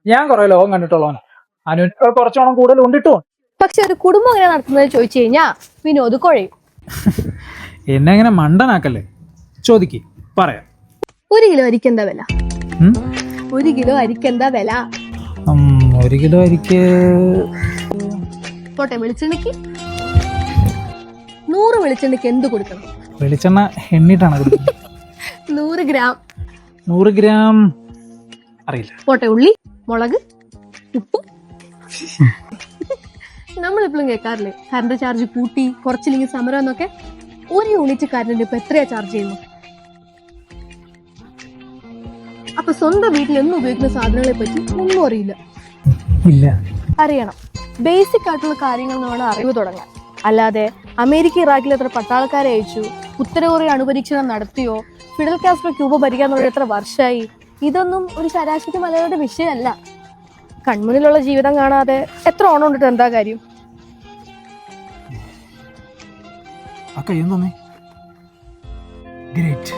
ഞാൻ കുറെ ലോകം കണ്ടിട്ടുള്ളവനാ. അനു കുറച്ചോണം കൂടുതൽ ഉണ്ടിട്ടോ. പക്ഷെ ഒരു കുടുംബം എങ്ങനെ നടത്തുന്നത് ചോദിച്ചു കഴിഞ്ഞാ വിനോദ് കുഴയും. എന്നെ ഇങ്ങനെ മണ്ടനാക്കല്ലേ. ചോദിക്ക്, പറയാം. 1 കിലോ അരിക്ക് എന്താ വില? 1 കിലോ അരിക്ക് എന്താ വില? 1 കിലോ അരിക്ക് പോട്ടെ, വെളിച്ചെണ്ണയ്ക്ക് 100 വെളിച്ചെണ്ണയ്ക്ക് എന്ത് കൊടുക്കണം? വെളിച്ചെണ്ണ എണ്ണിട്ടാണ് കൊടുക്കുന്നത്. 100 ഗ്രാം. 100 ഗ്രാം അറിയില്ല. പോട്ടെ, ഉള്ളി, മുളക്, ഉപ്പ്. നമ്മളിപ്പോഴും കേൾക്കാറില്ലേ കറണ്ട് ചാർജ് കൂട്ടി, കുറച്ചില്ലെങ്കിൽ സമരം എന്നൊക്കെ. 1 യൂണിറ്റ് കറണ്ടിന് ഇപ്പൊ എത്രയാ ചാർജ് ചെയ്യുന്നു? അപ്പൊ സ്വന്തം വീട്ടിൽ എന്നും ഉപയോഗിക്കുന്ന സാധനങ്ങളെ പറ്റി ഒന്നും അറിയില്ല. ഇല്ല. അറിയണം. ബേസിക് ആയിട്ടുള്ള കാര്യങ്ങൾ വേണം അറിവ് തുടങ്ങാൻ. അല്ലാതെ അമേരിക്ക ഇറാഖിൽ എത്ര പട്ടാളക്കാരെ അയച്ചു, ഉത്തര കൊറിയ അണുപരീക്ഷണം നടത്തിയോ, ഫിഡൽ കാസ്ട്രോ ക്യൂബ ഭരിക്കാൻ തുടങ്ങി എത്ര വർഷമായി, ഇതൊന്നും ഒരു ശരാശരി മലയാളിയുടെ വിഷയമല്ല. കൺമുന്നിലുള്ള ജീവിതം കാണാതെ എത്ര ഓണം കൊണ്ടിട്ട് എന്താ കാര്യം? ഗ്രേറ്റ്.